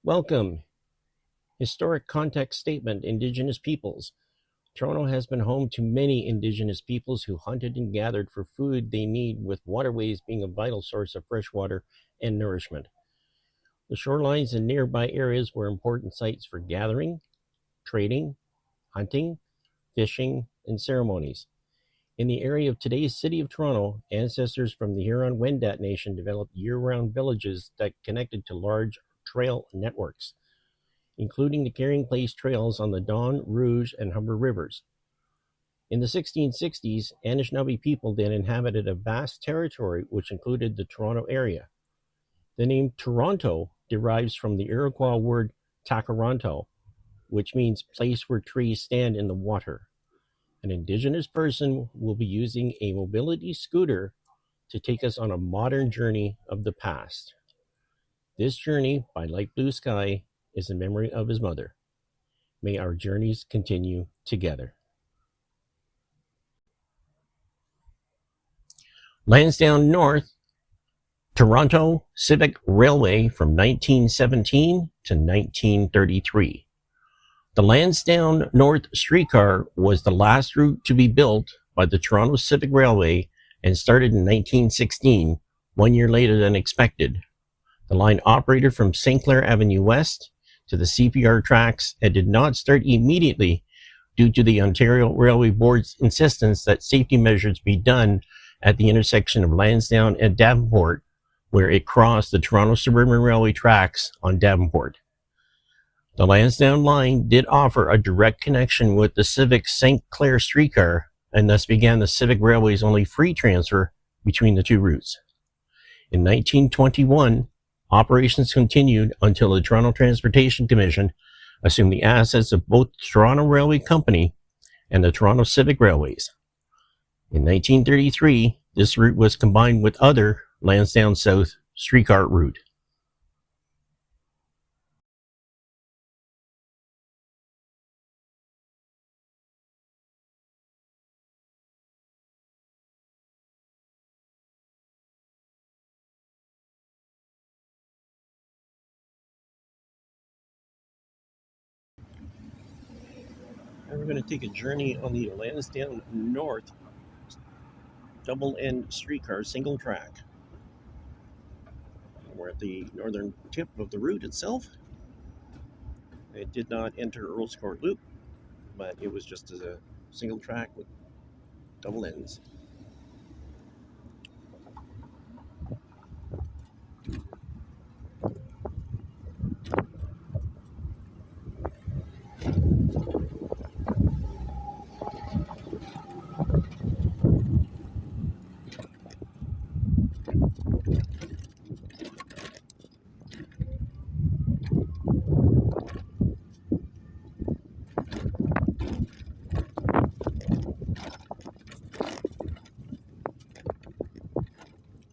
Welcome. Historic context statement: Indigenous peoples. Toronto has been home to many Indigenous peoples who hunted and gathered for food they need, with waterways being a vital source of fresh water and nourishment. The shorelines and nearby areas were important sites for gathering, trading, hunting, fishing, and ceremonies. In the area of today's city of Toronto, ancestors from the Huron-Wendat Nation developed year-round villages that connected to large trail networks, including the Carrying Place trails on the Don, Rouge, and Humber rivers. In the 1660s, Anishinaabe people then inhabited a vast territory which included the Toronto area. The name Toronto derives from the Iroquois word Takaranto, which means place where trees stand in the water. An Indigenous person will be using a mobility scooter to take us on a modern journey of the past. This journey, by Light Blue Sky, is in memory of his mother. May our journeys continue together. Lansdowne North, Toronto Civic Railway from 1917 to 1933. The Lansdowne North streetcar was the last route to be built by the Toronto Civic Railway and started in 1916, 1 year later than expected. The line operated from St. Clair Avenue West to the CPR tracks and did not start immediately due to the Ontario Railway Board's insistence that safety measures be done at the intersection of Lansdowne and Davenport, where it crossed the Toronto Suburban Railway tracks on Davenport. The Lansdowne line did offer a direct connection with the Civic St. Clair streetcar, and thus began the Civic Railway's only free transfer between the two routes. In 1921, operations continued until the Toronto Transportation Commission assumed the assets of both the Toronto Railway Company and the Toronto Civic Railways. In 1933, this route was combined with other Lansdowne South streetcar route. And we're going to take a journey on the Lansdowne North double-end streetcar single track. We're at the northern tip of the route itself. It did not enter Earl's Court Loop, but it was just as a single track with double ends.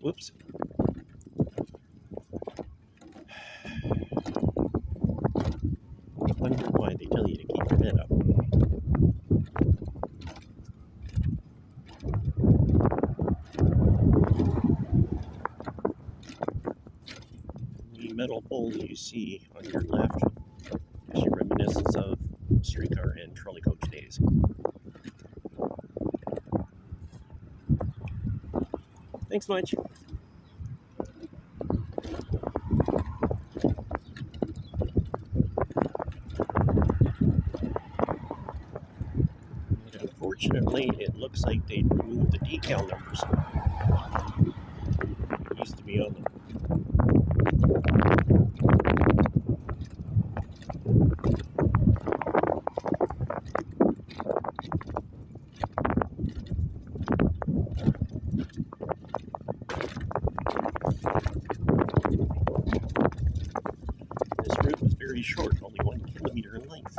Whoops. I wonder why they tell you to keep your head up. The metal poles you see on your left is your reminiscence of streetcar and trolley coach days. Thanks much. And unfortunately, it looks like they removed the decal numbers. It used to be on them. This route was very short, only 1 kilometer in length.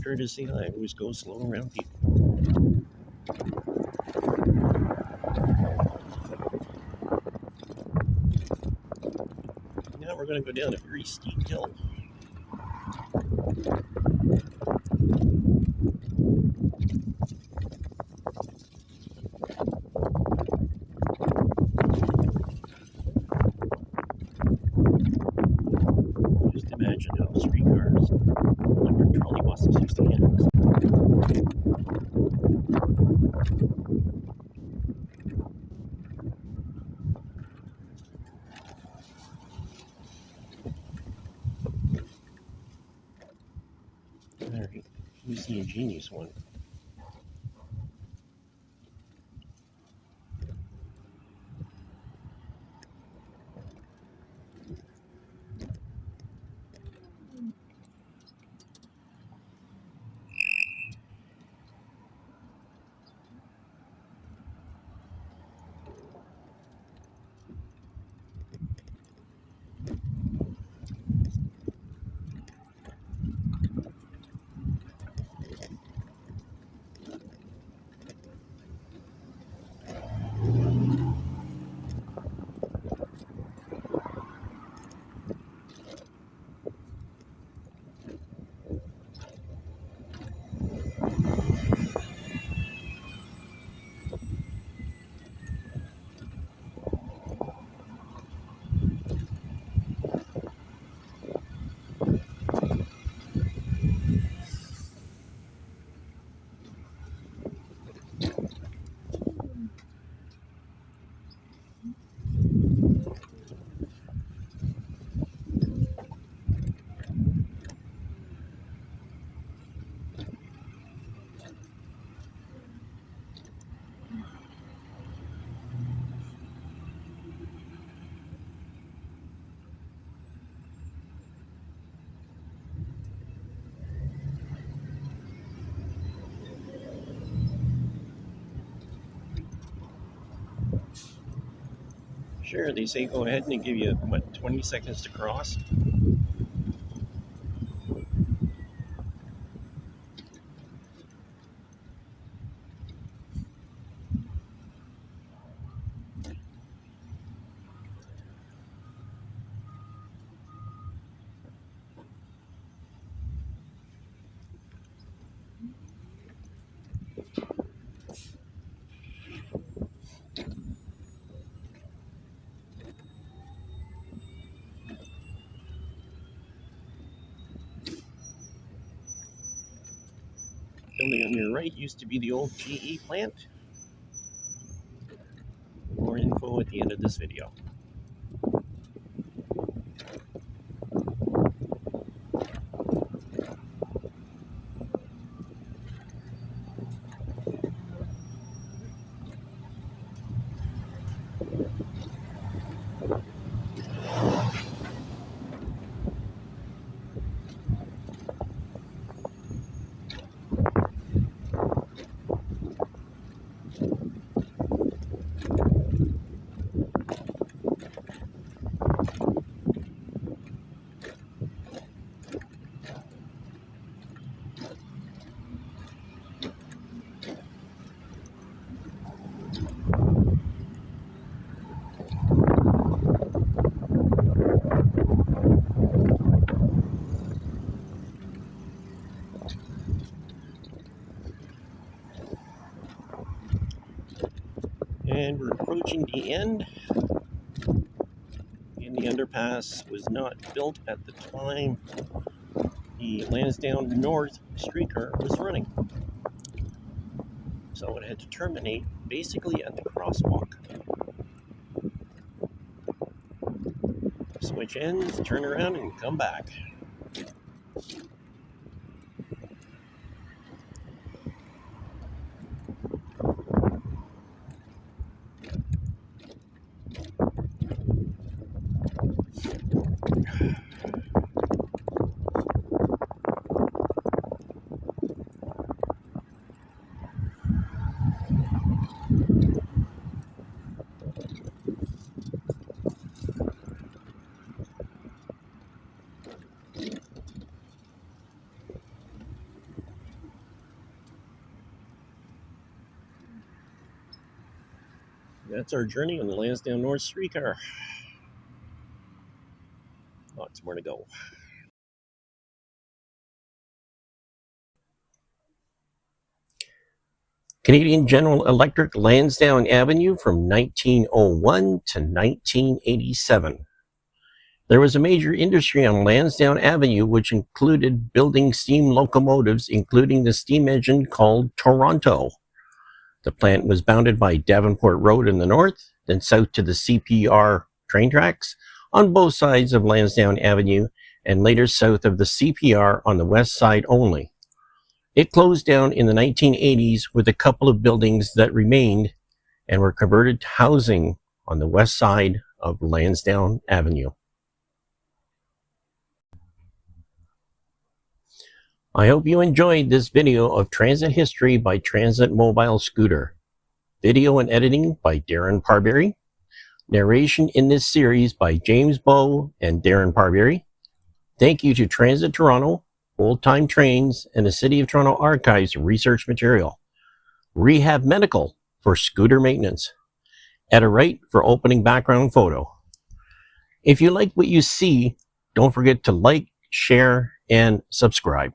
sure to say hi. I always go slow around people. Now we're going to go down a very steep hill. Just imagine how streetcars, electric trolley buses used to handle this. Alright, who's the ingenious one? Sure, they say go ahead and they give you, 20 seconds to cross? Building on your right used to be the old GE plant. More info at the end of this video. And we're approaching the end. And the underpass was not built at the time the Lansdowne North streetcar was running. So it had to terminate basically at the crosswalk. Switch ends, turn around, and come back. that's our journey on the Lansdowne North streetcar. Lots more to go. Canadian General Electric, Lansdowne Avenue from 1901 to 1987. There was a major industry on Lansdowne Avenue which included building steam locomotives, including the steam engine called Toronto. The plant was bounded by Davenport Road in the north, then south to the CPR train tracks on both sides of Lansdowne Avenue, and later south of the CPR on the west side only. It closed down in the 1980s with a couple of buildings that remained and were converted to housing on the west side of Lansdowne Avenue. I hope you enjoyed this video of transit history by Transit Mobile Scooter. Video and editing by Darren Parberry. Narration in this series by James Bowe and Darren Parberry. Thank you to Transit Toronto, Old Time Trains, and the City of Toronto Archives research material. Rehab Medical for scooter maintenance. Etta Wright for opening background photo. If you like what you see, don't forget to like, share, and subscribe.